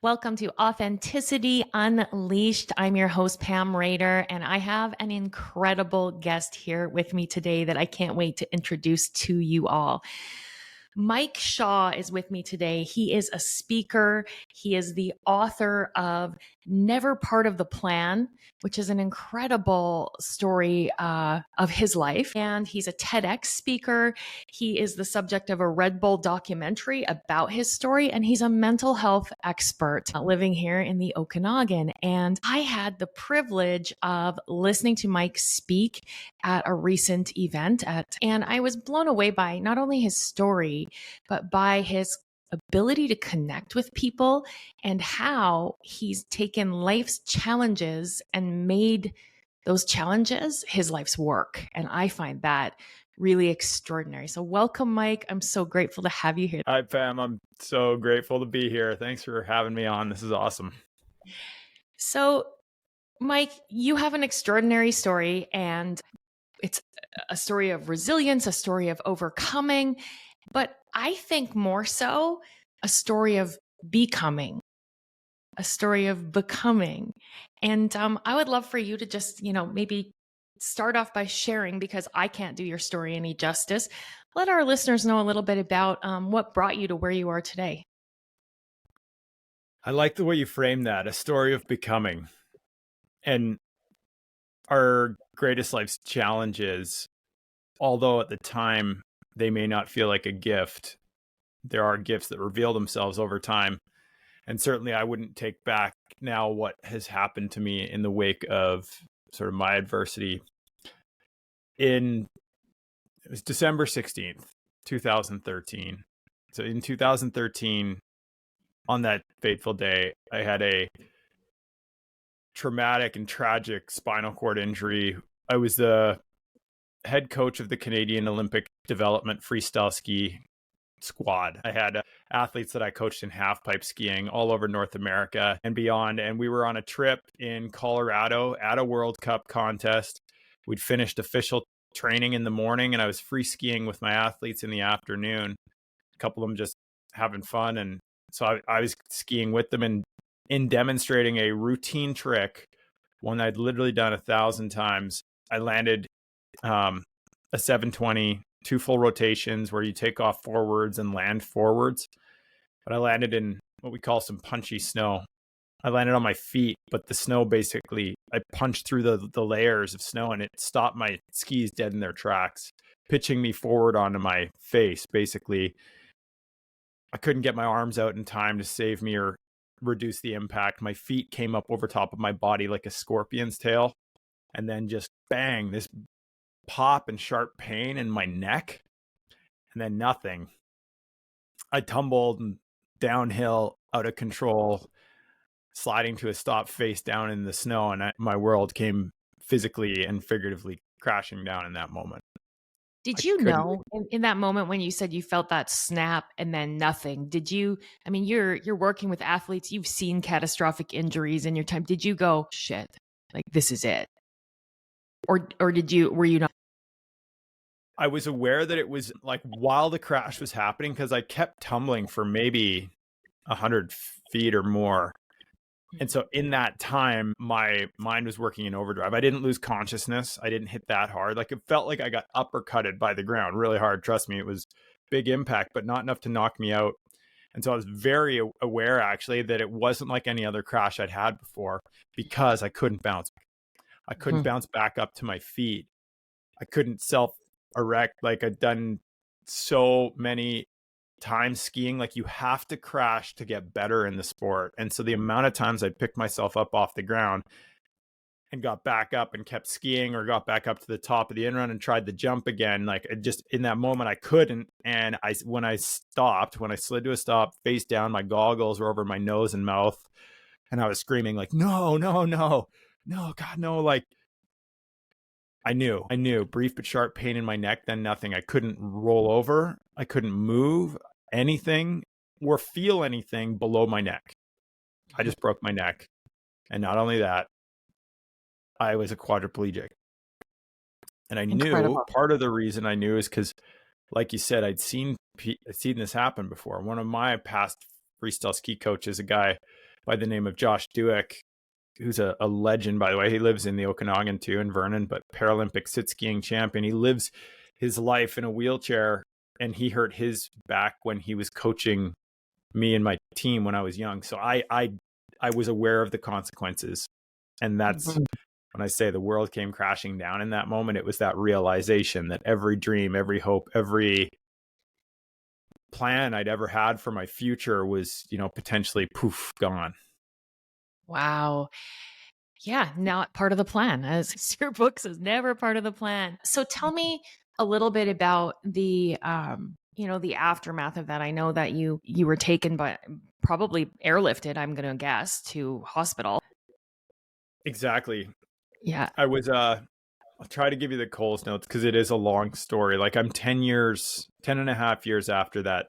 Welcome to Authenticity Unleashed. I'm your host, Pam Rader, and I have an incredible guest here with me today that I can't wait to introduce to you all. Mike Shaw is with me today. He is a speaker. He is the author of Never Part of the Plan, which is an incredible story of his life. And he's a TEDx speaker. He is the subject of a Redbull documentary about his story. And he's a mental health expert living here in the Okanagan. And I had the privilege of listening to Mike speak at a recent event and I was blown away by not only his story, but by his ability to connect with people and how he's taken life's challenges and made those challenges his life's work. And I find that really extraordinary. So welcome, Mike. I'm so grateful to have you here. Hi, Pam. I'm so grateful to be here. Thanks for having me on. This is awesome. So, Mike, you have an extraordinary story, and it's a story of resilience, a story of overcoming, but I think more so a story of becoming, a story of becoming. And I would love for you to just, maybe start off by sharing, because I can't do your story any justice. Let our listeners know a little bit about what brought you to where you are today. I like the way you frame that, a story of becoming. And our greatest life's challenges, although at the time they may not feel like a gift, there are gifts that reveal themselves over time. And certainly I wouldn't take back now what has happened to me in the wake of sort of my adversity. It was December 16th, 2013. So in 2013, on that fateful day, I had a traumatic and tragic spinal cord injury. I was the head coach of the Canadian Olympic Development freestyle ski squad. I had athletes that I coached in half pipe skiing all over North America and beyond. And we were on a trip in Colorado at a World Cup contest. We'd finished official training in the morning and I was free skiing with my athletes in the afternoon. A couple of them just having fun. And so I was skiing with them and in demonstrating a routine trick, one I'd literally done 1,000 times. I landed a 720, 2 full rotations where you take off forwards and land forwards. But I landed in what we call some punchy snow. I landed on my feet, but the snow basically, I punched through the layers of snow and it stopped my skis dead in their tracks, pitching me forward onto my face. Basically, I couldn't get my arms out in time to save me or reduce the impact. My feet came up over top of my body like a scorpion's tail. And then just bang, this pop and sharp pain in my neck. And then nothing. I tumbled downhill out of control, sliding to a stop face down in the snow. And my world came physically and figuratively crashing down in that moment. Did you know in that moment when you said you felt that snap and then nothing, you're working with athletes, you've seen catastrophic injuries in your time. Did you go, shit, like this is it? Or were you not? I was aware that it was like while the crash was happening, because I kept tumbling for maybe 100 feet or more. And so in that time, my mind was working in overdrive. I didn't lose consciousness. I didn't hit that hard. Like it felt like I got uppercutted by the ground really hard. Trust me, it was big impact, but not enough to knock me out. And so I was very aware actually that it wasn't like any other crash I'd had before because I couldn't bounce. I couldn't bounce back up to my feet. I couldn't self-erect like I'd done so many times skiing. Like you have to crash to get better in the sport. And so the amount of times I picked myself up off the ground and got back up and kept skiing or got back up to the top of the in-run and tried the jump again, like it just in that moment I couldn't. And when I slid to a stop face down, my goggles were over my nose and mouth and I was screaming like, no, God, no. Like I knew brief but sharp pain in my neck, then nothing. I couldn't roll over. I couldn't move anything or feel anything below my neck. I just broke my neck. And not only that, I was a quadriplegic. And I knew part of the reason I knew is because, like you said, I'd seen this happen before. One of my past freestyle ski coaches, a guy by the name of Josh Dueck, who's a legend, by the way. He lives in the Okanagan too, in Vernon, but Paralympic sit skiing champion. He lives his life in a wheelchair, and he hurt his back when he was coaching me and my team when I was young. So I was aware of the consequences. And that's when I say the world came crashing down in that moment. It was that realization that every dream, every hope, every plan I'd ever had for my future was, potentially poof, gone. Wow. Yeah, not part of the plan, as your book says, never part of the plan. So tell me a little bit about the the aftermath of that. I know that you were taken by, probably airlifted, I'm going to guess, to hospital. Exactly. Yeah. I was I'll try to give you the Coles notes because it is a long story. Like I'm 10 and a half years after that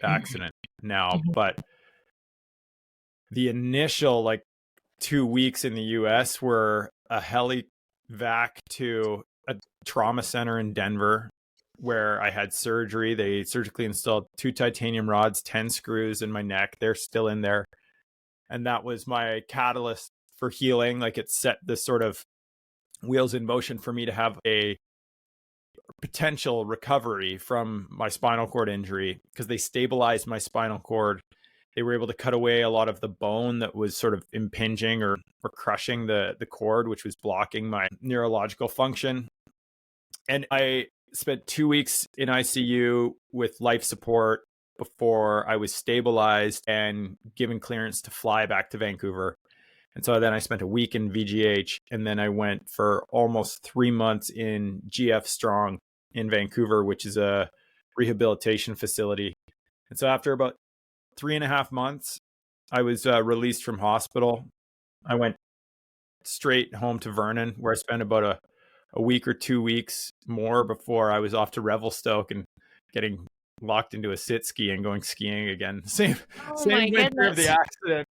accident now, but the initial 2 weeks in the US were a heli-vac to a trauma center in Denver where I had surgery. They surgically installed 2 titanium rods, 10 screws in my neck. They're still in there. And that was my catalyst for healing. Like it set the sort of wheels in motion for me to have a potential recovery from my spinal cord injury because they stabilized my spinal cord. They were able to cut away a lot of the bone that was sort of impinging or crushing the cord, which was blocking my neurological function. And I spent 2 weeks in ICU with life support before I was stabilized and given clearance to fly back to Vancouver. And so then I spent a week in VGH, and then I went for almost 3 months in GF Strong in Vancouver, which is a rehabilitation facility. And so after about 3.5 months, I was released from hospital. I went straight home to Vernon, where I spent about a week or 2 weeks more before I was off to Revelstoke and getting locked into a sit ski and going skiing again. Same winter of the accident.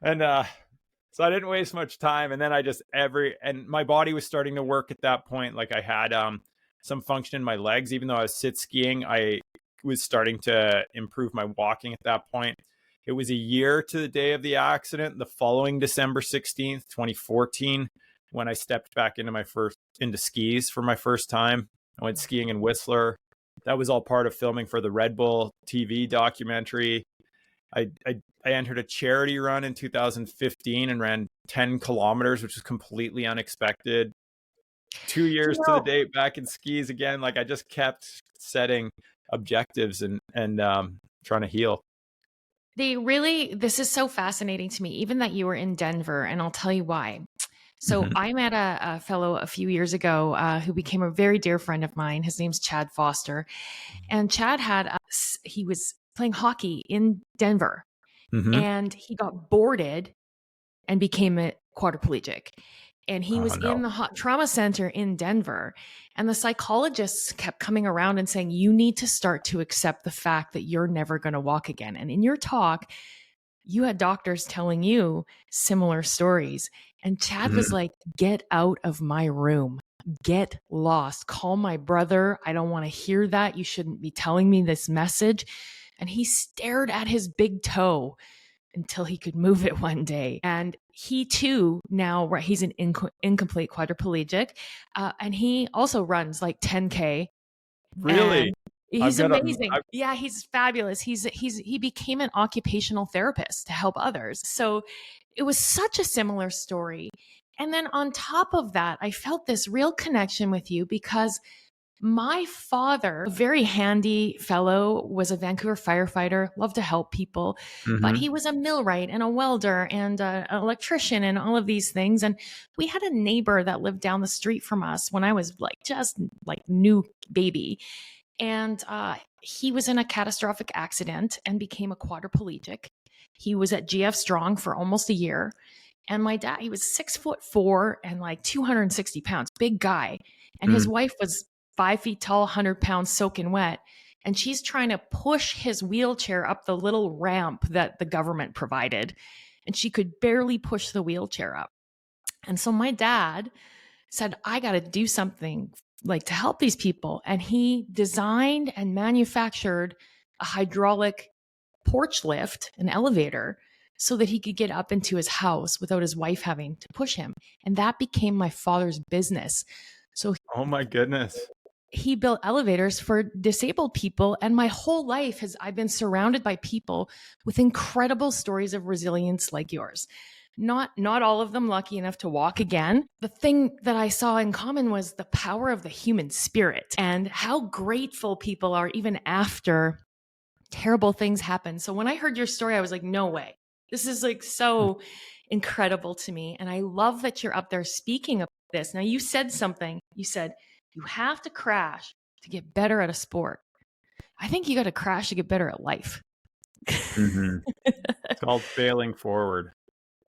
And so I didn't waste much time. And then and my body was starting to work at that point. Like I had some function in my legs, even though I was sit skiing, I was starting to improve my walking at that point. It was a year to the day of the accident, the following December 16th, 2014, when I stepped back into skis for my first time. I went skiing in Whistler. That was all part of filming for the Redbull TV documentary. I entered a charity run in 2015 and ran 10 kilometers, which was completely unexpected. 2 years to the date back in skis again. Like I just kept setting objectives and trying to heal. This is so fascinating to me, even that you were in Denver, and I'll tell you why. So I met a fellow a few years ago who became a very dear friend of mine. His name's Chad Foster. And Chad he was playing hockey in Denver, and he got boarded and became a quadriplegic. And he was in the trauma center in Denver. And the psychologists kept coming around and saying, you need to start to accept the fact that you're never going to walk again. And in your talk, you had doctors telling you similar stories. And Chad was like, get out of my room. Get lost. Call my brother. I don't want to hear that. You shouldn't be telling me this message. And he stared at his big toe until he could move it one day. And he too, now he's an incomplete quadriplegic. And he also runs like 10K. Really? He's amazing. Yeah, he's fabulous. He became an occupational therapist to help others. So it was such a similar story. And then on top of that, I felt this real connection with you because my father, a very handy fellow, was a Vancouver firefighter, loved to help people, but he was a millwright and a welder and an electrician and all of these things. And we had a neighbor that lived down the street from us when I was just new baby. And he was in a catastrophic accident and became a quadriplegic. He was at GF Strong for almost a year. And my dad, he was 6'4" and 260 pounds, big guy. And his wife was 5 feet tall, 100 pounds, soaking wet. And she's trying to push his wheelchair up the little ramp that the government provided. And she could barely push the wheelchair up. And so my dad said, I got to do something to help these people. And he designed and manufactured a hydraulic porch lift, an elevator so that he could get up into his house without his wife having to push him. And that became my father's business. So Oh my goodness. he built elevators for disabled people. And my whole life I've been surrounded by people with incredible stories of resilience like yours. Not all of them lucky enough to walk again. The thing that I saw in common was the power of the human spirit and how grateful people are even after terrible things happen. So when I heard your story, I was like, no way. This is like so incredible to me. And I love that you're up there speaking about this. Now, you said something. You said, you have to crash to get better at a sport. I think you got to crash to get better at life. Mm-hmm. It's called failing forward.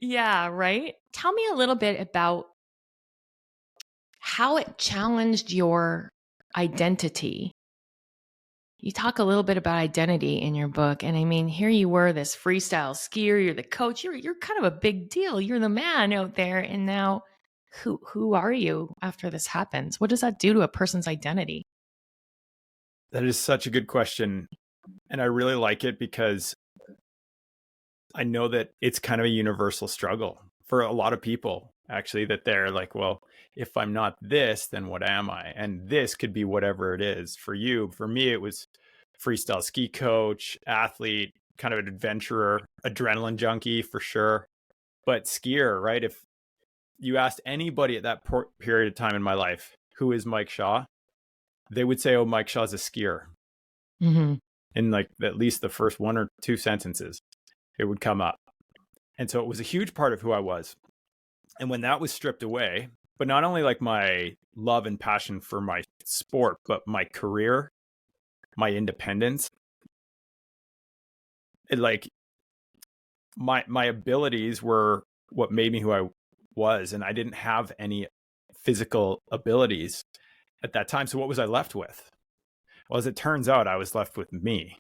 Yeah, right. Tell me a little bit about how it challenged your identity. You talk a little bit about identity in your book. And I mean, here you were, this freestyle skier, you're the coach, you're kind of a big deal. You're the man out there. And now who are you after this happens? What does that do to a person's identity? That is such a good question. And I really like it because I know that it's kind of a universal struggle for a lot of people, actually, that they're like, well, if I'm not this, then what am I? And this could be whatever it is for you. For me, it was freestyle ski coach, athlete, kind of an adventurer, adrenaline junkie for sure, but skier, right? If you asked anybody at that period of time in my life, who is Mike Shaw? They would say, oh, Mike Shaw's a skier. Mm-hmm. In like at least the first one or two sentences, it would come up. And so it was a huge part of who I was. And when that was stripped away, but not only like my love and passion for my sport, but my career, my independence, it like my abilities were what made me who I was. And I didn't have any physical abilities at that time. So what was I left with? Well, as it turns out, I was left with me.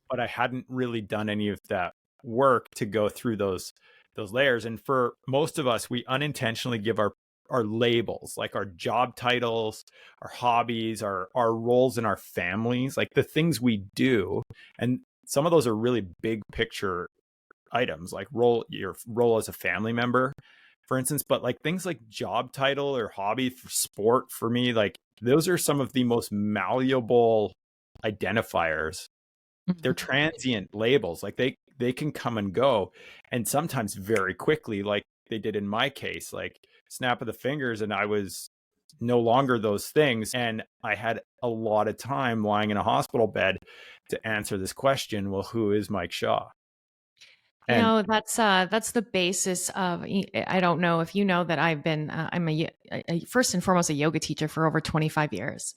But I hadn't really done any of that work to go through those layers. And for most of us, we unintentionally give our labels, like our job titles, our hobbies, our roles in our families, like the things we do. And some of those are really big picture items, like your role as a family member, for instance. But like things like job title or hobby for sport, for me, like those are some of the most malleable identifiers. They're transient labels, like they can come and go, and sometimes very quickly, like they did in my case, like snap of the fingers, and I was no longer those things. And I had a lot of time lying in a hospital bed to answer this question, well, who is Mike Shaw? You And know, that's the basis of, I don't know if you know that I'm first and foremost a yoga teacher for over 25 years.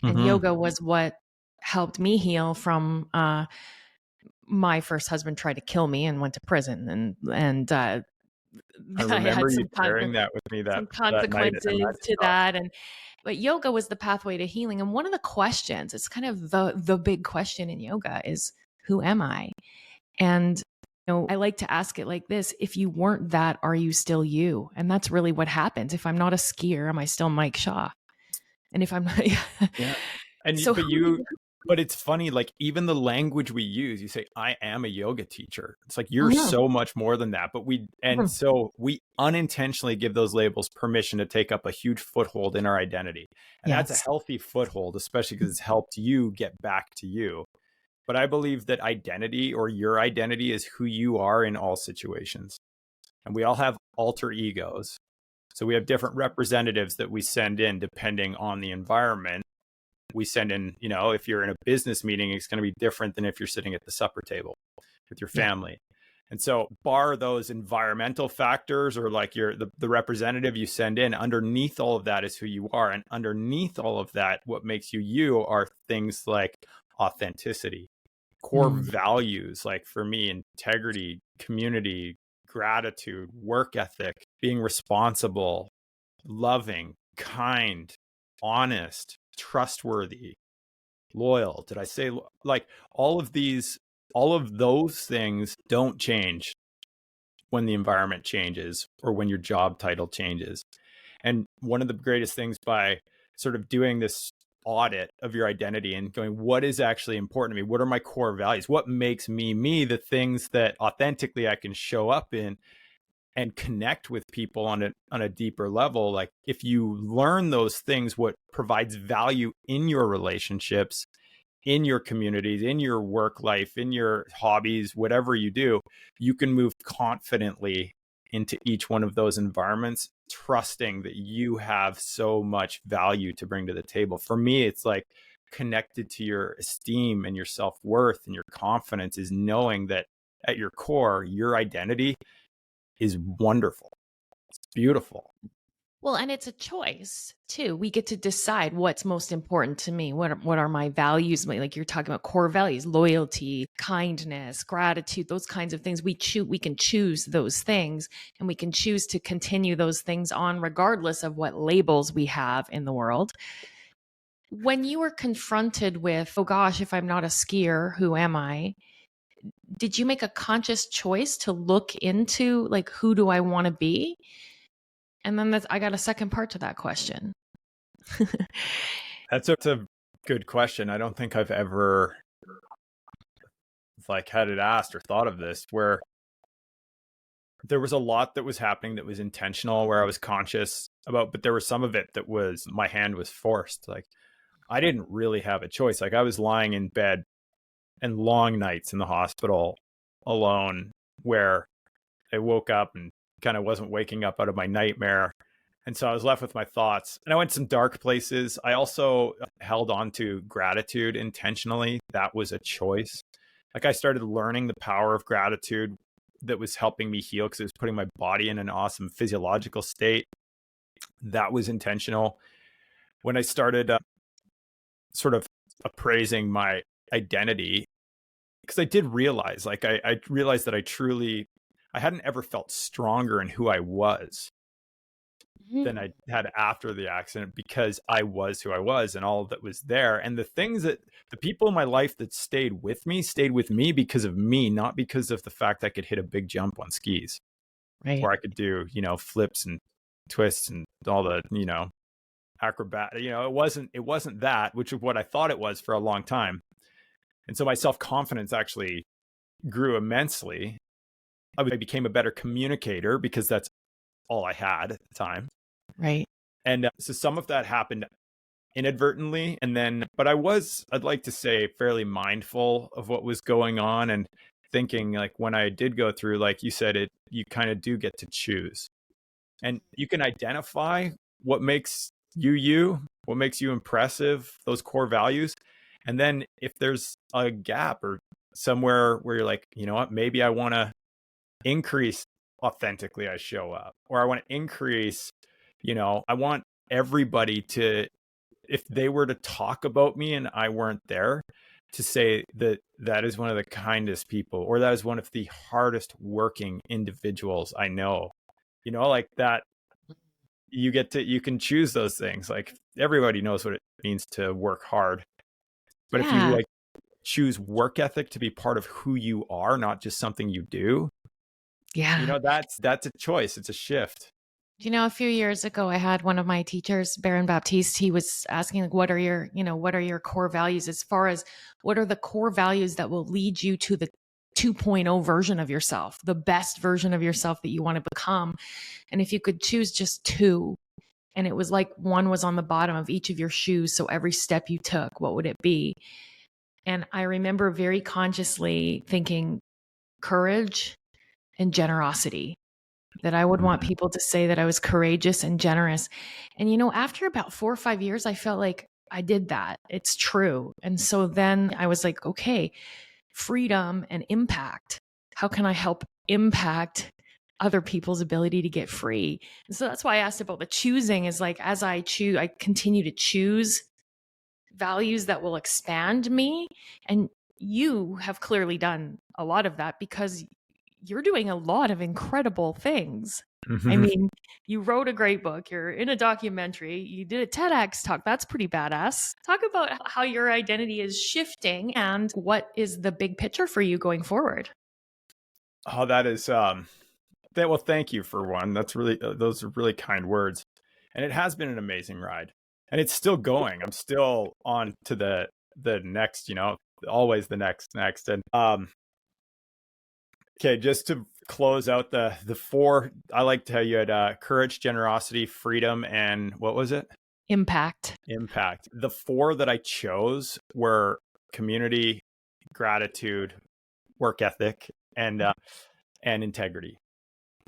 And yoga was what helped me heal from, my first husband tried to kill me and went to prison. And I I had remember you sharing that with me some that night at the consequences magic to shop. that. But yoga was the pathway to healing. And one of the questions, it's kind of the big question in yoga is, who am I? And I like to ask it like this: if you weren't that, are you still you? And that's really what happens. If I'm not a skier, am I still Mike Shaw? And if I'm not, Yeah. And so but it's funny, like even the language we use, you say, I am a yoga teacher. It's like, you're so much more than that. But so we unintentionally give those labels permission to take up a huge foothold in our identity. And that's a healthy foothold, especially because it's helped you get back to you. But I believe that identity, or your identity, is who you are in all situations. And we all have alter egos. So we have different representatives that we send in depending on the environment. We send in, if you're in a business meeting, it's going to be different than if you're sitting at the supper table with your family. And so bar those environmental factors, or like the representative you send in, underneath all of that is who you are. And underneath all of that, what makes you are things like authenticity, core values, like for me, integrity, community, gratitude, work ethic, being responsible, loving, kind, honest, trustworthy, loyal. Did I say, like, all of those things don't change when the environment changes or when your job title changes. And one of the greatest things by sort of doing this audit of your identity and going, what is actually important to me? What are my core values? What makes me me? The things that authentically I can show up in and connect with people on a deeper level. Like if you learn those things, what provides value in your relationships, in your communities, in your work life, in your hobbies, whatever you do, you can move confidently into each one of those environments, trusting that you have so much value to bring to the table. For me, it's like connected to your esteem and your self-worth and your confidence is knowing that at your core, your identity is wonderful. It's beautiful. Well, and it's a choice too. We get to decide what's most important to me. What are my values? Like you're talking about core values, loyalty, kindness, gratitude, those kinds of things. We can choose those things, and we can choose to continue those things on regardless of what labels we have in the world. When you were confronted with, oh gosh, if I'm not a skier, who am I? Did you make a conscious choice to look into like, who do I want to be? And then I got a second part to that question. That's a good question. I don't think I've ever like had it asked or thought of this, where there was a lot that was happening that was intentional, where I was conscious about, but there was some of it that was my hand was forced. Like I didn't really have a choice. Like I was lying in bed and long nights in the hospital alone, where I woke up and kind of wasn't waking up out of my nightmare. And so I was left with my thoughts, and I went some dark places. I also held on to gratitude intentionally. That was a choice. Like I started learning the power of gratitude that was helping me heal because it was putting my body in an awesome physiological state. That was intentional. When I started sort of appraising my identity, because I did realize, like I realized that I hadn't ever felt stronger in who I was than I had after the accident, because I was who I was and all that was there. And the people in my life that stayed with me because of me, not because of the fact I could hit a big jump on skis, Right. or I could do, flips and twists and all the, acrobat, it wasn't that, which is what I thought it was for a long time. And so my self-confidence actually grew immensely. I became a better communicator because that's all I had at the time. Right. And so some of that happened inadvertently. But I'd like to say, fairly mindful of what was going on and thinking, like, when I did go through, like you said, you kind of do get to choose. And you can identify what makes you, what makes you impressive, those core values. And then if there's a gap or somewhere where you're like, you know what, maybe I want to increase authentically I show up, or I want to increase, I want everybody to, if they were to talk about me and I weren't there, to say that that is one of the kindest people, or that is one of the hardest working individuals I know, like that. You can choose those things. Like everybody knows what it means to work hard. But if you Yeah. like choose work ethic to be part of who you are, not just something you do, Yeah. that's a choice. It's a shift. A few years ago, I had one of my teachers, Baron Baptiste. He was asking, like, what are your core values, as far as what are the core values that will lead you to the 2.0 version of yourself, the best version of yourself that you want to become. And if you could choose just two, and it was like one was on the bottom of each of your shoes, so every step you took, what would it be? And I remember very consciously thinking courage and generosity, that I would want people to say that I was courageous and generous. And, after about 4 or 5 years, I felt like I did that. It's true. And so then I was like, okay, freedom and impact. How can I help impact other people's ability to get free? And so that's why I asked about the choosing, is like, as I choose, I continue to choose values that will expand me. And you have clearly done a lot of that, because you're doing a lot of incredible things. I mean, you wrote a great book, you're in a documentary, you did a TEDx talk. That's pretty badass. Talk about how your identity is shifting and what is the big picture for you going forward. Oh, that is well, thank you for one. That's really those are really kind words. And it has been an amazing ride. and it's still going. I'm still on to the next, always the next. And okay, just to close out the four, I like to tell you had courage, generosity, freedom, and what was it? Impact. Impact. The four that I chose were community, gratitude, work ethic, and integrity.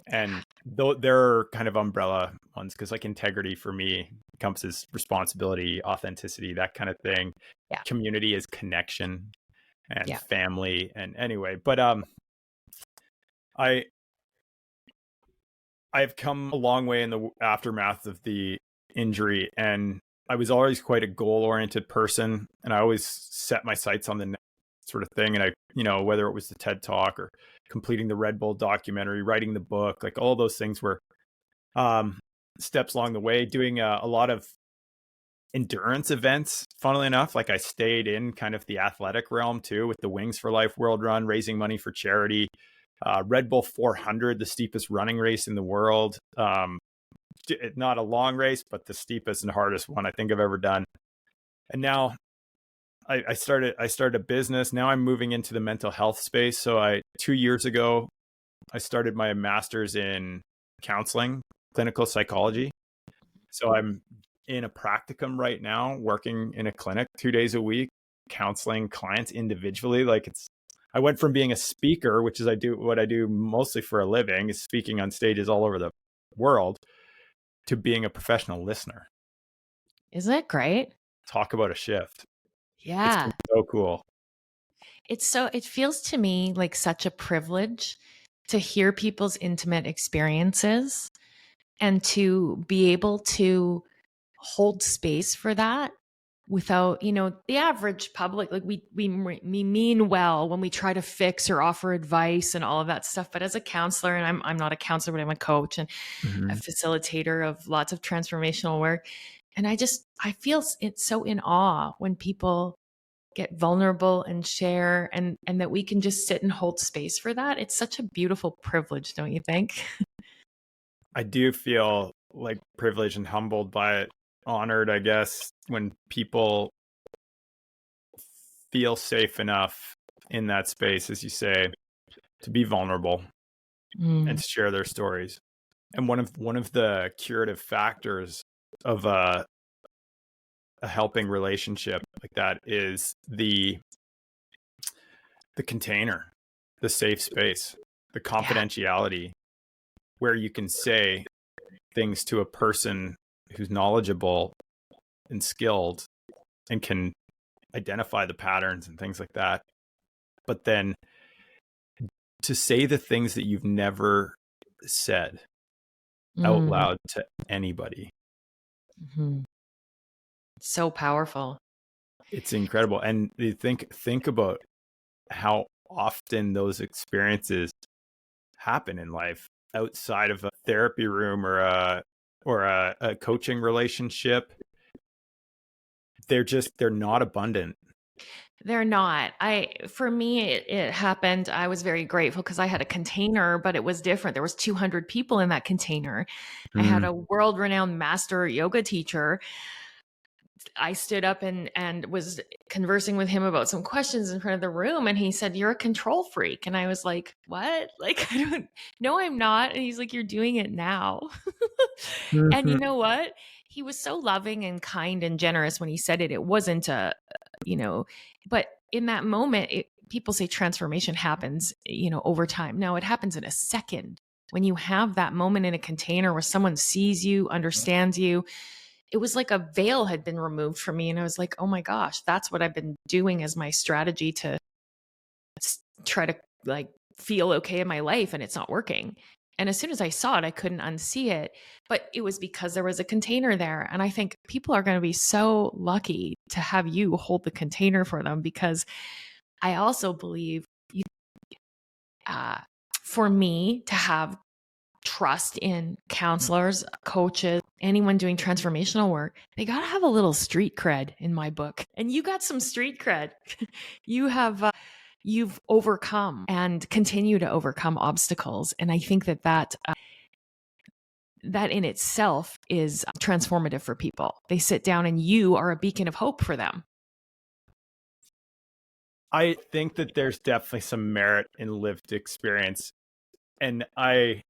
And they're kind of umbrella ones, because like integrity for me encompasses responsibility, authenticity, that kind of thing. Yeah. Community is connection and Yeah. family. And anyway, but I've come a long way in the aftermath of the injury, and I was always quite a goal-oriented person, and I always set my sights on the next sort of thing. And I, whether it was the TED Talk or completing the Redbull documentary, writing the book, like all those things were steps along the way. Doing a lot of endurance events, funnily enough. Like I stayed in kind of the athletic realm too, with the Wings for Life World Run, raising money for charity. Red Bull 400, the steepest running race in the world. Not a long race, but the steepest and hardest one I think I've ever done. And now I started a business. Now I'm moving into the mental health space. So 2 years ago, I started my master's in counseling, clinical psychology. So I'm in a practicum right now, working in a clinic 2 days a week, counseling clients individually. I went from being a speaker, which is what I do mostly for a living, is speaking on stages all over the world, to being a professional listener. Isn't it great? Talk about a shift. Yeah. It's so cool. It feels to me like such a privilege to hear people's intimate experiences and to be able to hold space for that without, the average public, like we mean well when we try to fix or offer advice and all of that stuff. But as a counselor, and I'm not a counselor, but I'm a coach and a facilitator of lots of transformational work. And I feel it's so in awe when people get vulnerable and share, and that we can just sit and hold space for that. It's such a beautiful privilege, don't you think? I do feel like privileged and humbled by it, honored, I guess, when people feel safe enough in that space, as you say, to be vulnerable and to share their stories. And one of the curative factors of a helping relationship like that is the container, the safe space, the confidentiality, where you can say things to a person who's knowledgeable and skilled and can identify the patterns and things like that. But then to say the things that you've never said out loud to anybody. So powerful. It's incredible. And you think about how often those experiences happen in life outside of a therapy room or a coaching relationship. They're not abundant. They're not. For me, it happened. I was very grateful because I had a container, but it was different. There was 200 people in that container. I had a world-renowned master yoga teacher. I stood up and was conversing with him about some questions in front of the room. And he said, "You're a control freak." And I was like, "What?" Like, no, I'm not. And he's like, "You're doing it now." And you know what? He was so loving and kind and generous when he said it. It wasn't but in that moment, people say transformation happens, over time. No, it happens in a second. When you have that moment in a container where someone sees you, understands you, it was like a veil had been removed from me. And I was like, oh my gosh, that's what I've been doing as my strategy to try to feel okay in my life. And it's not working. And as soon as I saw it, I couldn't unsee it. But it was because there was a container there. And I think people are going to be so lucky to have you hold the container for them, because I also believe for me to have trust in counselors, coaches, anyone doing transformational work, they got to have a little street cred in my book. And you got some street cred. You've overcome and continue to overcome obstacles. And I think that that in itself is transformative for people. They sit down and you are a beacon of hope for them. I think that there's definitely some merit in lived experience. And I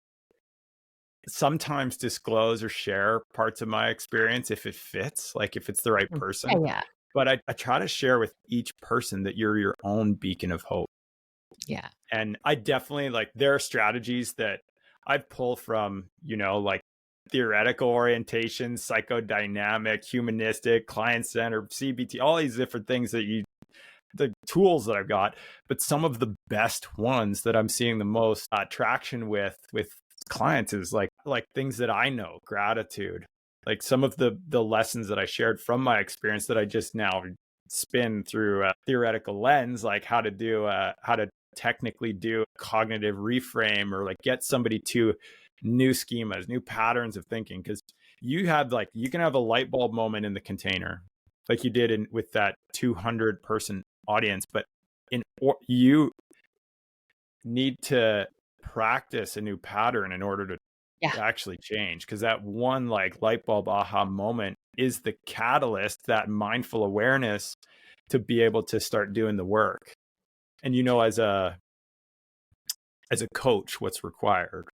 sometimes disclose or share parts of my experience if it fits, like if it's the right person. Yeah. But I try to share with each person that you're your own beacon of hope. Yeah. And I definitely like, there are strategies that I've pulled from, like theoretical orientation, psychodynamic, humanistic, client-centered, CBT, all these different things the tools that I've got. But some of the best ones that I'm seeing the most traction with clients is like things that I know, gratitude, like some of the lessons that I shared from my experience that I just now spin through a theoretical lens, like how to technically do cognitive reframe, or like get somebody to new schemas, new patterns of thinking. Because you can have a light bulb moment in the container, like you did with that 200 person audience, but you need to practice a new pattern in order to actually change. Because that one like light bulb aha moment is the catalyst, that mindful awareness to be able to start doing the work. And as a coach, what's required,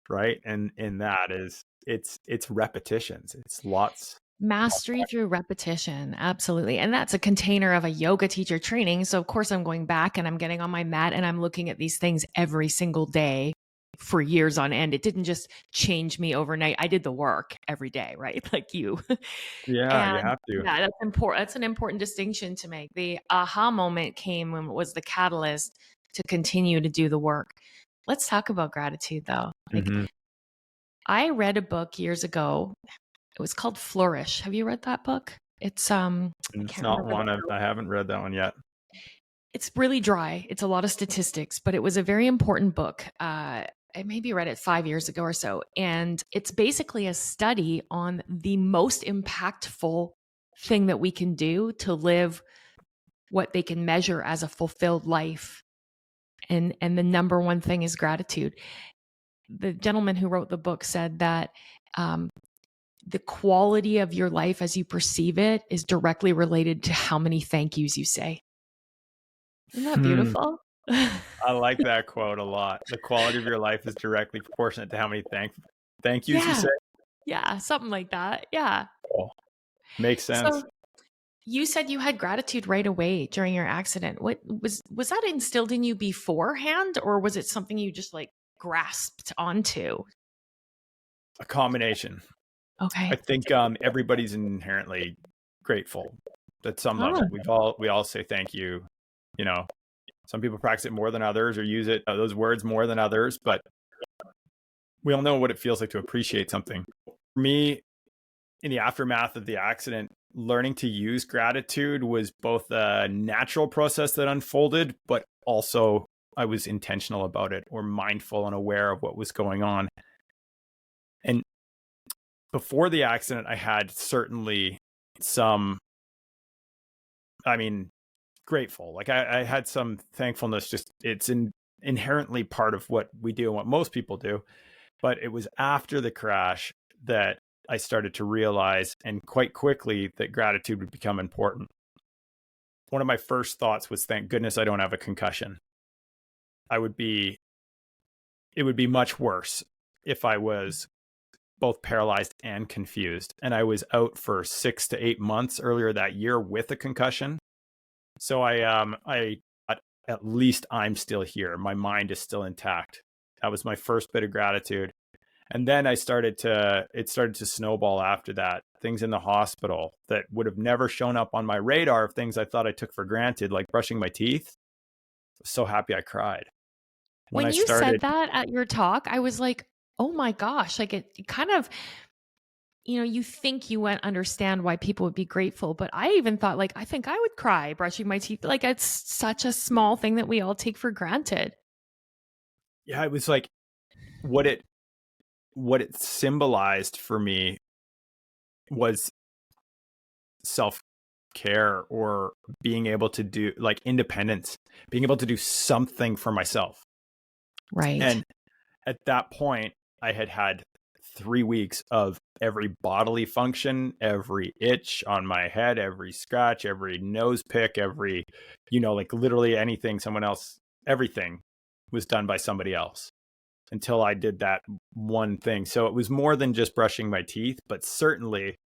right? And that is it's repetitions. It's lots. Mastery through repetition. Absolutely. And that's a container of a yoga teacher training. So of course I'm going back and I'm getting on my mat and I'm looking at these things every single day for years on end. It didn't just change me overnight. I did the work every day, right? Like you. Yeah, you have to. Yeah, that's important. That's an important distinction to make. The aha moment came when it was the catalyst to continue to do the work. Let's talk about gratitude though. Like I read a book years ago. It was called Flourish. Have you read that book? It's not one I haven't read that one yet. It's really dry. It's a lot of statistics, but it was a very important book. I maybe read it 5 years ago or so. And it's basically a study on the most impactful thing that we can do to live what they can measure as a fulfilled life. And the number one thing is gratitude. The gentleman who wrote the book said that the quality of your life as you perceive it is directly related to how many thank yous you say. Isn't that beautiful? I like that quote a lot. The quality of your life is directly proportionate to how many thank yous you say. Yeah, something like that. Yeah. Cool. Makes sense. So you said you had gratitude right away during your accident. What was that instilled in you beforehand, or was it something you just like grasped onto? A combination. Okay. I think everybody's inherently grateful at some level. We all say thank you. Some people practice it more than others or use it those words more than others, but we all know what it feels like to appreciate something. For me, in the aftermath of the accident, learning to use gratitude was both a natural process that unfolded, but also I was intentional about it, or mindful and aware of what was going on. And before the accident, I had certainly grateful. Like I had some thankfulness, just it's inherently part of what we do and what most people do. But it was after the crash that I started to realize, and quite quickly, that gratitude would become important. One of my first thoughts was, thank goodness I don't have a concussion. It would be much worse if I was both paralyzed and confused. And I was out for 6 to 8 months earlier that year with a concussion. So I at least I'm still here. My mind is still intact. That was my first bit of gratitude. And then it started to snowball after that. Things in the hospital that would have never shown up on my radar of things I thought I took for granted, like brushing my teeth. I was so happy I cried. When you said that at your talk, I was like, oh my gosh, like it kind of, you think you won't understand why people would be grateful. But I even thought, like, I think I would cry brushing my teeth. Like, it's such a small thing that we all take for granted. Yeah, it was like what it symbolized for me was self-care, or being able to do like independence, being able to do something for myself. Right. And at that point, I had 3 weeks of every bodily function, every itch on my head, every scratch, every nose pick, every, like literally anything someone else, everything was done by somebody else until I did that one thing. So it was more than just brushing my teeth, but certainly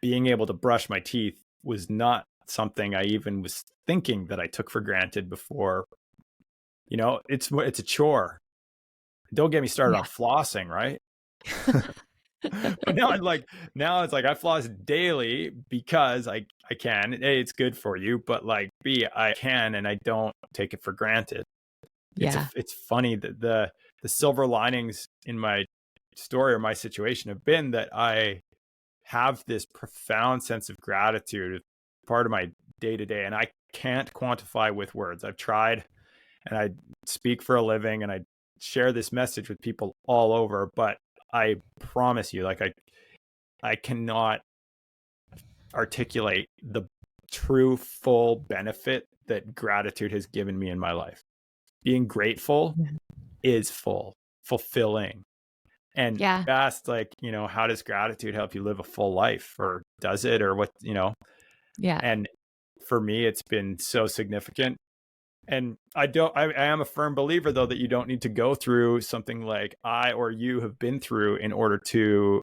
being able to brush my teeth was not something I even was thinking that I took for granted before. It's a chore. Don't get me started on flossing, right? But now now it's like I floss daily because I can. A, it's good for you, but like B, I can, and I don't take it for granted. Yeah. It's funny that the silver linings in my story or my situation have been that I have this profound sense of gratitude, part of my day to day, and I can't quantify with words. I've tried, and I speak for a living, and I share this message with people all over, but I promise you, like I cannot articulate the true full benefit that gratitude has given me in my life. Being grateful is fulfilling. And asked, like, how does gratitude help you live a full life, or does it, or what, Yeah. And for me, it's been so significant. And I am a firm believer, though, that you don't need to go through something like I or you have been through in order to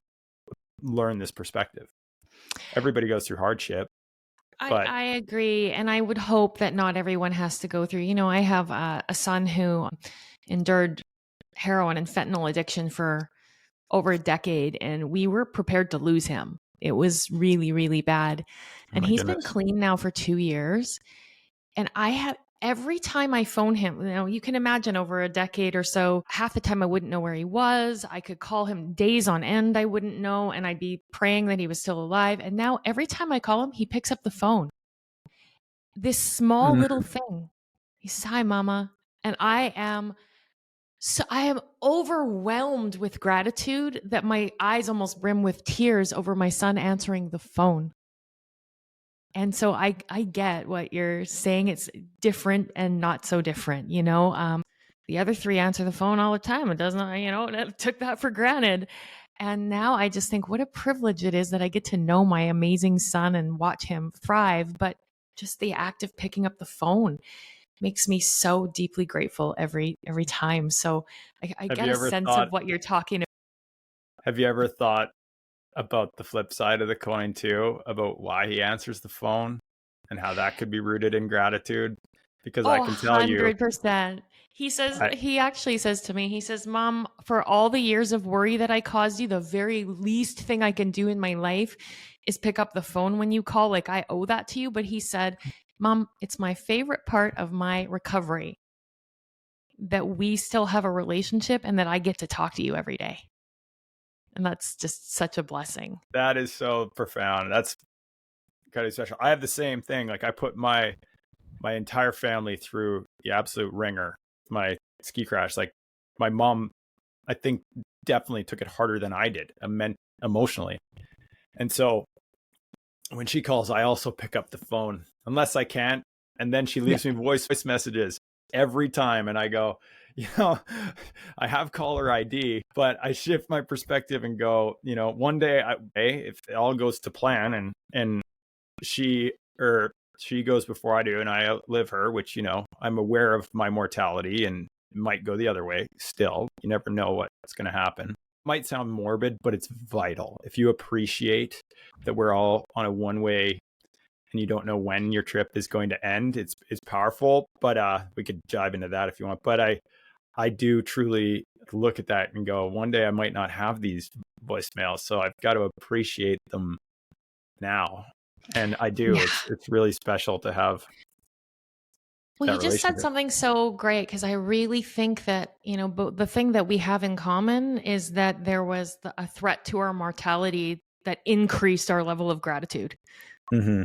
learn this perspective. Everybody goes through hardship. But I agree. And I would hope that not everyone has to go through. I have a son who endured heroin and fentanyl addiction for over a decade, and we were prepared to lose him. It was really, really bad. And he's been clean now for 2 years. And every time I phone him, you can imagine over a decade or so, half the time I wouldn't know where he was. I could call him days on end. I wouldn't know. And I'd be praying that he was still alive. And now every time I call him, he picks up the phone. This small little thing. He says, "Hi, Mama." And I am overwhelmed with gratitude that my eyes almost brim with tears over my son answering the phone. And so I get what you're saying. It's different and not so different, the other three answer the phone all the time. It doesn't, I took that for granted. And now I just think what a privilege it is that I get to know my amazing son and watch him thrive. But just the act of picking up the phone makes me so deeply grateful every time. So I get a sense of what you're talking about. Have you ever thought about the flip side of the coin too, about why he answers the phone and how that could be rooted in gratitude? Because I can tell you 100%. He actually says to me, he says, "Mom, for all the years of worry that I caused you, the very least thing I can do in my life is pick up the phone when you call. Like, I owe that to you." But he said, "Mom, it's my favorite part of my recovery that we still have a relationship and that I get to talk to you every day." And that's just such a blessing. That is so profound. That's kind of special. I have the same thing. Like, I put my entire family through the absolute ringer. My ski crash, like my mom, I think definitely took it harder than I did, emotionally. And so when she calls, I also pick up the phone unless I can. And then she leaves me voice messages every time. And I go, I have caller ID, but I shift my perspective and go, one day, if it all goes to plan and she goes before I do and I outlive her, which, I'm aware of my mortality and it might go the other way still. You never know what's going to happen. Might sound morbid, but it's vital. If you appreciate that we're all on a one-way and you don't know when your trip is going to end, it's powerful. But we could dive into that if you want. But I do truly look at that and go, one day I might not have these voicemails, so I've got to appreciate them now. And I do. Yeah. It's really special to have. Well, you just said something so great, because I really think that, the thing that we have in common is that there was a threat to our mortality that increased our level of gratitude. Mm-hmm.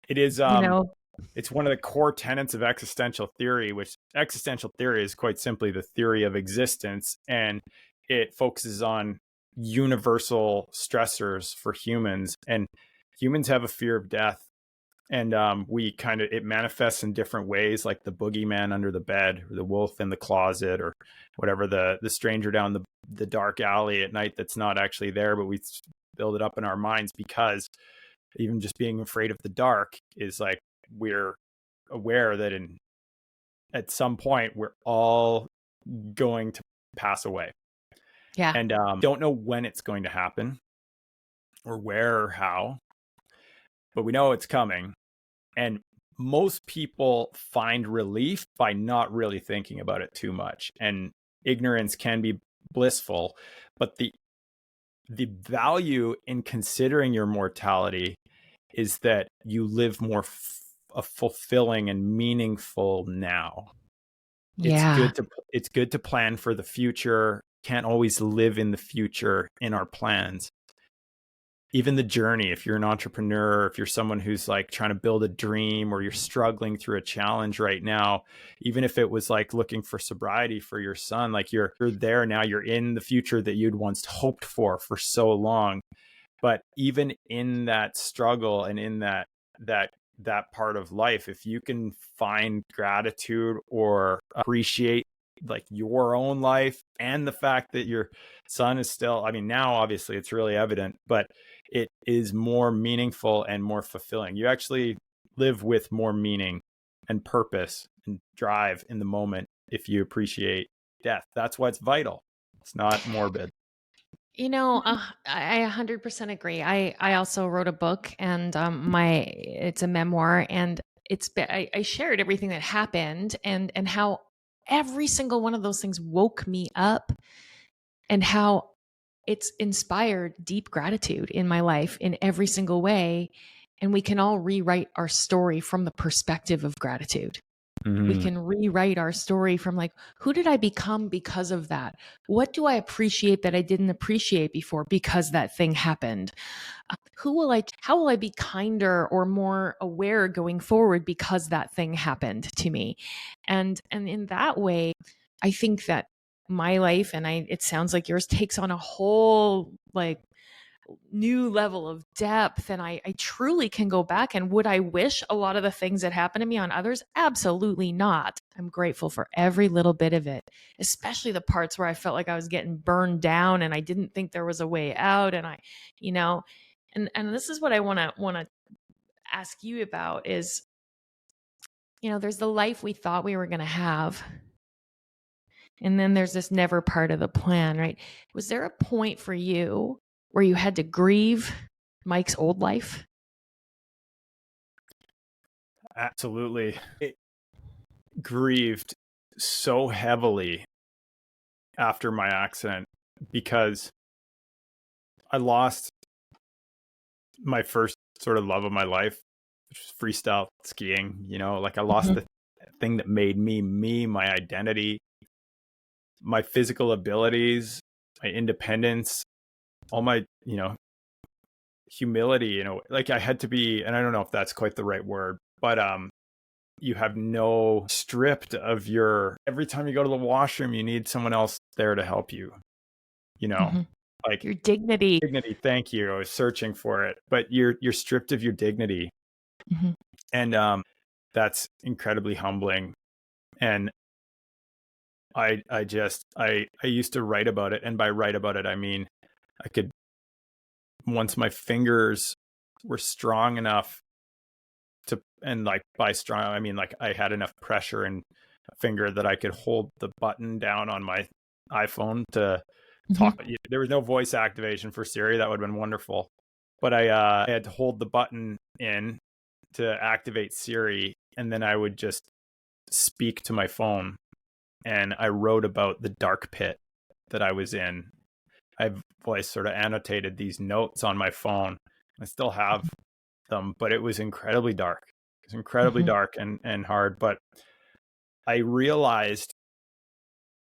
It is, it's one of the core tenets of existential theory, which existential theory is quite simply the theory of existence. And it focuses on universal stressors for humans. And humans have a fear of death. And it manifests in different ways, like the boogeyman under the bed, or the wolf in the closet, or whatever, the stranger down the dark alley at night that's not actually there, but we build it up in our minds, because even just being afraid of the dark is like, we're aware that at some point we're all going to pass away. Yeah. And don't know when it's going to happen or where or how, but we know it's coming. And most people find relief by not really thinking about it too much. And ignorance can be blissful, but the value in considering your mortality is that you live more a fulfilling and meaningful now. Yeah. It's good to plan for the future. Can't always live in the future in our plans. Even the journey, if you're an entrepreneur, if you're someone who's like trying to build a dream, or you're struggling through a challenge right now, even if it was like looking for sobriety for your son, like you're there now, you're in the future that you'd once hoped for so long. But even in that struggle and in that part of life, if you can find gratitude or appreciate like your own life and the fact that your son is still, I mean, now obviously it's really evident, but it is more meaningful and more fulfilling. You actually live with more meaning and purpose and drive in the moment if you appreciate death. That's why it's vital. It's not morbid. I 100% agree. I also wrote a book, and it's a memoir, and I shared everything that happened, and how every single one of those things woke me up, and how it's inspired deep gratitude in my life in every single way. And we can all rewrite our story from the perspective of gratitude. Mm-hmm. We can rewrite our story from like, who did I become because of that? What do I appreciate that I didn't appreciate before because that thing happened? How will I be kinder or more aware going forward because that thing happened to me? And in that way, I think that my life, and it sounds like yours, takes on a whole like new level of depth. And I truly can go back. And would I wish a lot of the things that happened to me on others? Absolutely not. I'm grateful for every little bit of it, especially the parts where I felt like I was getting burned down and I didn't think there was a way out. And and this is what I want to ask you about is, there's the life we thought we were going to have. And then there's this never part of the plan, right? Was there a point for you where you had to grieve Mike's old life? Absolutely. It grieved so heavily after my accident because I lost my first sort of love of my life, which was freestyle skiing. Like I lost the thing that made me, my identity, my physical abilities, my independence, all my, humility, like I had to be, and I don't know if that's quite the right word, but you have no stripped of every time you go to the washroom, you need someone else there to help you, like your dignity. Thank you. I was searching for it, but you're stripped of your dignity. Mm-hmm. And that's incredibly humbling. And I used to write about it. And by write about it, I mean, once my fingers were strong enough and like by strong, I mean, like I had enough pressure in a finger that I could hold the button down on my iPhone to talk. There was no voice activation for Siri. That would have been wonderful. But I had to hold the button in to activate Siri, and then I would just speak to my phone. And I wrote about the dark pit that I was in. I've always sort of annotated these notes on my phone. I still have them, but it was incredibly dark. It was incredibly dark and hard. But I realized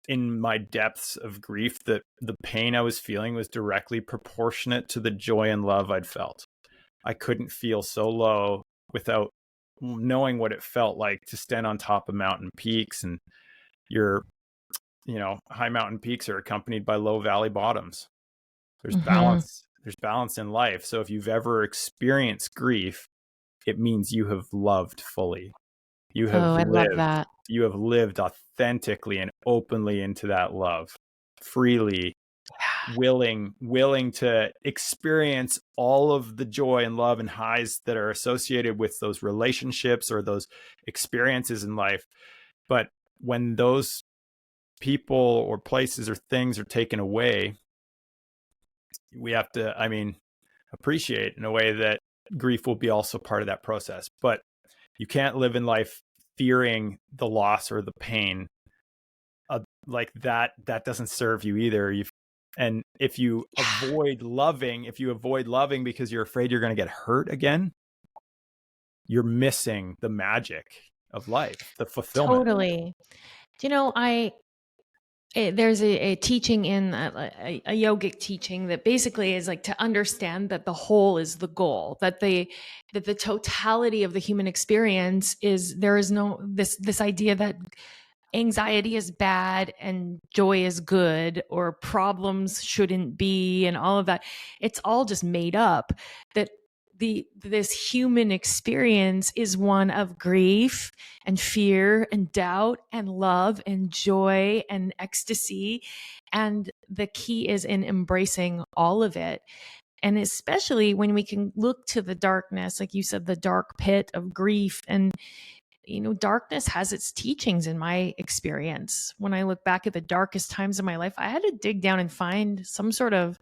in my depths of grief that the pain I was feeling was directly proportionate to the joy and love I'd felt. I couldn't feel so low without knowing what it felt like to stand on top of mountain peaks. And your, high mountain peaks are accompanied by low valley bottoms. There's balance in life. So if you've ever experienced grief, it means you have loved fully. Oh, I love that. You have lived authentically and openly into that love, freely, willing to experience all of the joy and love and highs that are associated with those relationships or those experiences in life. But when those people or places or things are taken away, we have to, appreciate in a way that grief will be also part of that process. But you can't live in life fearing the loss or the pain. Like that doesn't serve you either. And if you avoid loving because you're afraid you're going to get hurt again, you're missing the magic of life, the fulfillment. Totally. Do you know, there's a teaching in a yogic teaching that basically is like to understand that the whole is the goal, that the totality of the human experience is, there is no this idea that anxiety is bad and joy is good, or problems shouldn't be, and all of that. It's all just made up. That this human experience is one of grief and fear and doubt and love and joy and ecstasy. And the key is in embracing all of it. And especially when we can look to the darkness, like you said, the dark pit of grief. And darkness has its teachings in my experience. When I look back at the darkest times of my life, I had to dig down and find some sort of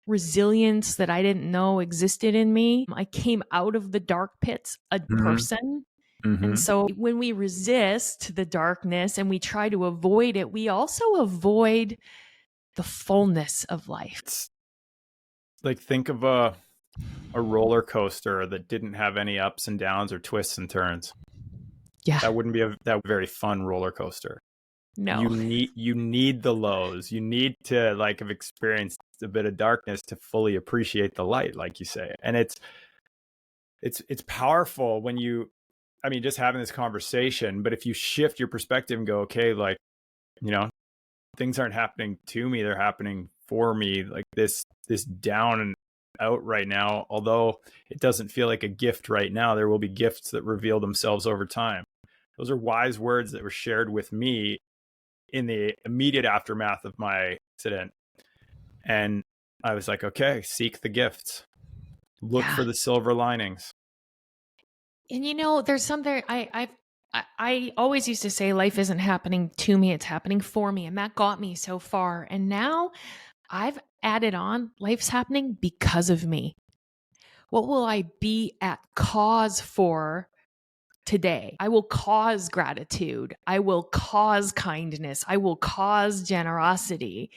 resilience that I didn't know existed in me. I came out of the dark pits a person. And so when we resist the darkness and we try to avoid it, we also avoid the fullness of life. It's like, think of a roller coaster that didn't have any ups and downs or twists and turns. Yeah. That wouldn't be that very fun roller coaster. No. You need the lows. You need to have experienced a bit of darkness to fully appreciate the light, like you say. And it's powerful when just having this conversation, but if you shift your perspective and go, okay, things aren't happening to me, they're happening for me. Like this down and out right now, although it doesn't feel like a gift right now, there will be gifts that reveal themselves over time. Those are wise words that were shared with me in the immediate aftermath of my accident. And I was like, okay, seek the gifts, look for the silver linings. And there's something I always used to say, life isn't happening to me, it's happening for me. And that got me so far. And now I've added on, life's happening because of me. What will I be at cause for today? I will cause gratitude. I will cause kindness. I will cause generosity.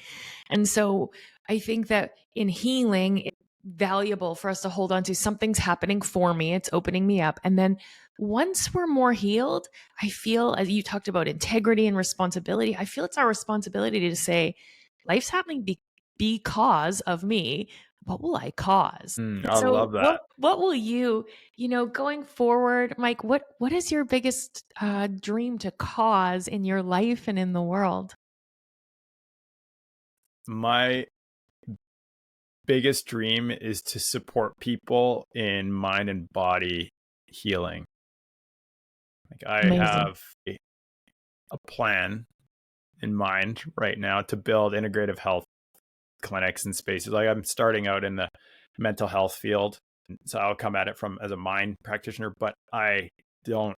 And so I think that in healing, it's valuable for us to hold on to something's happening for me. It's opening me up. And then once we're more healed, I feel, as you talked about integrity and responsibility, I feel it's our responsibility to say, life's happening because of me. What will I cause? I love that. What will you, going forward, Mike, what is your biggest dream to cause in your life and in the world? My biggest dream is to support people in mind and body healing. I Amazing. have a plan in mind right now to build integrative health clinics and spaces. I'm starting out in the mental health field, so I'll come at it as a mind practitioner, but I don't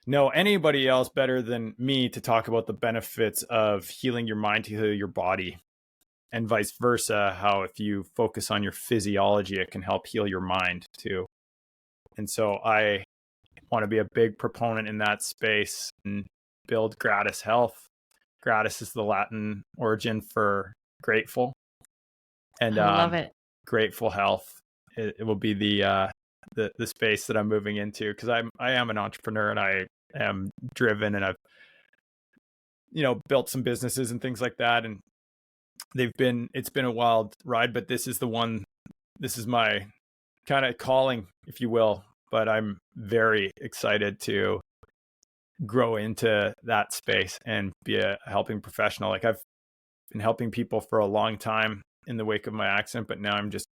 know anybody else better than me to talk about the benefits of healing your mind to heal your body, and vice versa, how if you focus on your physiology, it can help heal your mind too. And so I want to be a big proponent in that space and build gratis health. Gratis is the Latin origin for grateful. And I love it. Grateful health. It will be the space that I'm moving into, because I am an entrepreneur and I am driven, and I've built some businesses and things like that, and it's been a wild ride, but this is my kind of calling, if you will. But I'm very excited to grow into that space and be a helping professional. I've been helping people for a long time in the wake of my accident, but now I'm just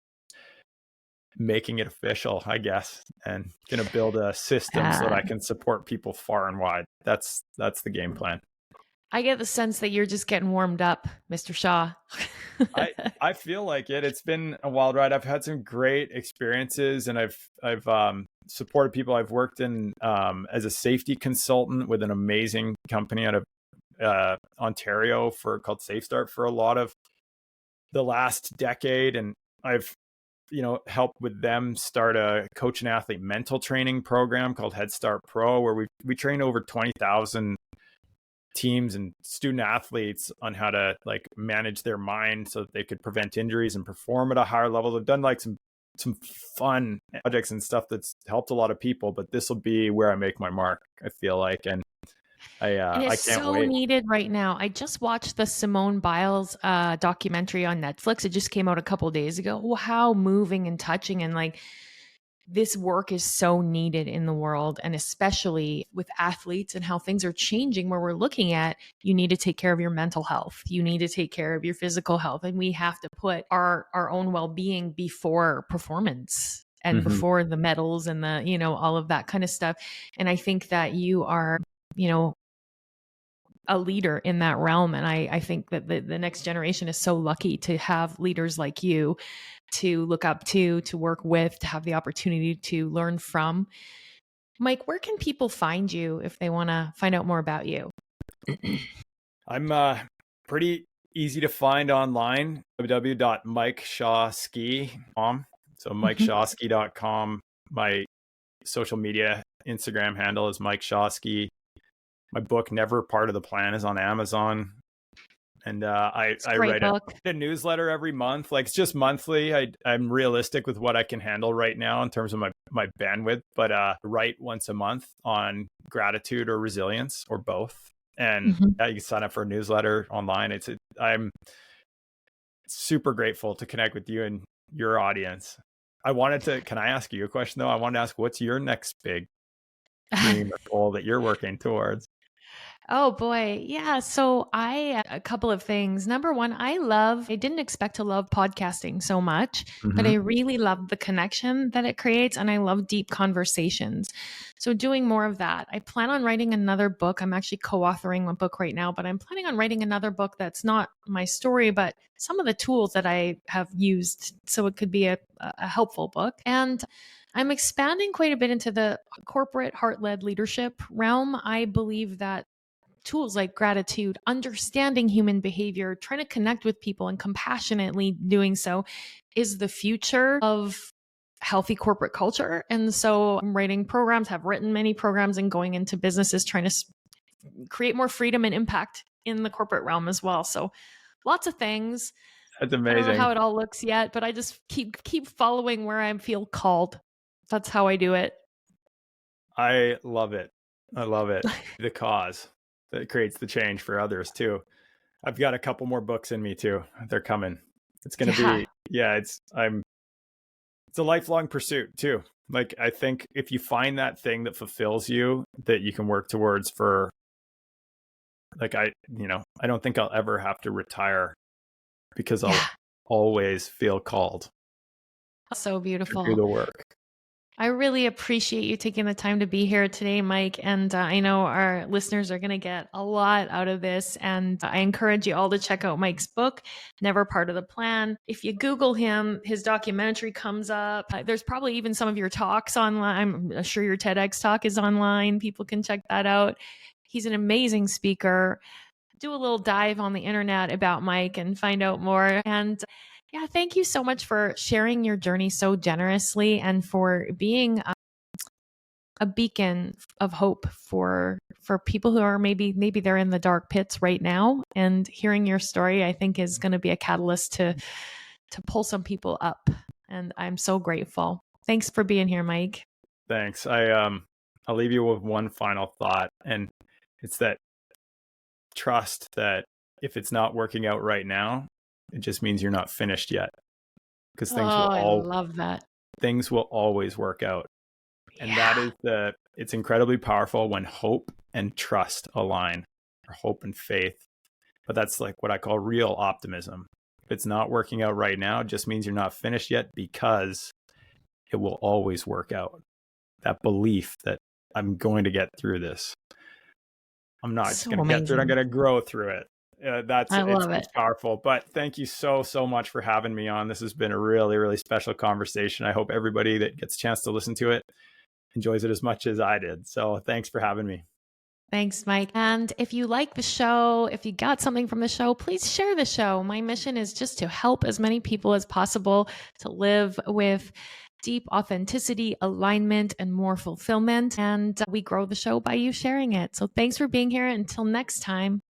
making it official, I guess, and going to build a system so that I can support people far and wide. That's the game plan. I get the sense that you're just getting warmed up, Mr. Shaw. I feel like it. It's been a wild ride. I've had some great experiences, and I've supported people. I've worked in as a safety consultant with an amazing company out of Ontario called Safe Start for a lot of the last decade, and I've helped with them start a coach and athlete mental training program called Head Start Pro, where we train over 20,000 teams and student athletes on how to like manage their mind so that they could prevent injuries and perform at a higher level. I've done like some fun projects and stuff that's helped a lot of people, but this will be where I make my mark, I feel like. And and I it's can't so wait. needed right now. I just watched the Simone Biles documentary on Netflix. It just came out a couple of days ago. Oh, how moving and touching, and like this work is so needed in the world, and especially with athletes and how things are changing, where we're looking at you need to take care of your mental health, you need to take care of your physical health, and we have to put our own well-being before performance and before the medals and the all of that kind of stuff. And I think that you are a leader in that realm. And I think that the next generation is so lucky to have leaders like you to look up to work with, to have the opportunity to learn from. Mike, where can people find you if they want to find out more about you? I'm pretty easy to find online, www.mikeshawski.com. So mikeshawski.com. My social media Instagram handle is Mike Shawski. My book, Never Part of the Plan, is on Amazon. And I write a newsletter every month. Like, it's just monthly. I'm realistic with what I can handle right now in terms of my bandwidth, but write once a month on gratitude or resilience or both. And you can sign up for a newsletter online. I'm super grateful to connect with you and your audience. Can I ask you a question though? I wanted to ask, what's your next big dream or goal that you're working towards? Oh boy. Yeah. So a couple of things. Number one, I didn't expect to love podcasting so much, but I really love the connection that it creates, and I love deep conversations. So doing more of that. I plan on writing another book. I'm actually co-authoring a book right now, but I'm planning on writing another book that's not my story, but some of the tools that I have used. So it could be a helpful book. And I'm expanding quite a bit into the corporate heart-led leadership realm. I believe that tools like gratitude, understanding human behavior, trying to connect with people and compassionately doing so is the future of healthy corporate culture. And so I'm writing programs, have written many programs, and going into businesses trying to create more freedom and impact in the corporate realm as well. So lots of things. That's amazing. I don't know how it all looks yet, but I just keep following where I feel called. That's how I do it. I love it. The cause that creates the change for others too. I've got a couple more books in me too. They're coming. It's going to be, it's a lifelong pursuit too. Like, I think if you find that thing that fulfills you, that you can work towards for, like, I don't think I'll ever have to retire because I'll always feel called. So beautiful. To do the work. I really appreciate you taking the time to be here today, Mike. And I know our listeners are going to get a lot out of this. And I encourage you all to check out Mike's book, Never Part of the Plan. If you Google him, his documentary comes up. There's probably even some of your talks online. I'm sure your TEDx talk is online. People can check that out. He's an amazing speaker. Do a little dive on the internet about Mike and find out more. And yeah, thank you so much for sharing your journey so generously and for being a beacon of hope for people who are maybe they're in the dark pits right now. And hearing your story, I think, is going to be a catalyst to pull some people up. And I'm so grateful. Thanks for being here, Mike. Thanks. I'll leave you with one final thought, and it's that trust that if it's not working out right now, it just means you're not finished yet, because I love that. Things will always work out. And that is it's incredibly powerful when hope and trust align, or hope and faith. But that's like what I call real optimism. If it's not working out right now, it just means you're not finished yet, because it will always work out. That belief that I'm going to get through this. I'm not just So going to get through it. I'm amazing. going to grow through it. I love It's it. powerful. But thank you so much for having me on. This has been a really, really special conversation. I hope everybody that gets a chance to listen to it enjoys it as much as I did. So thanks for having me. Thanks, Mike. And if you like the show, if you got something from the show, please share the show. My mission is just to help as many people as possible to live with deep authenticity, alignment, and more fulfillment. And we grow the show by you sharing it. So thanks for being here. Until next time.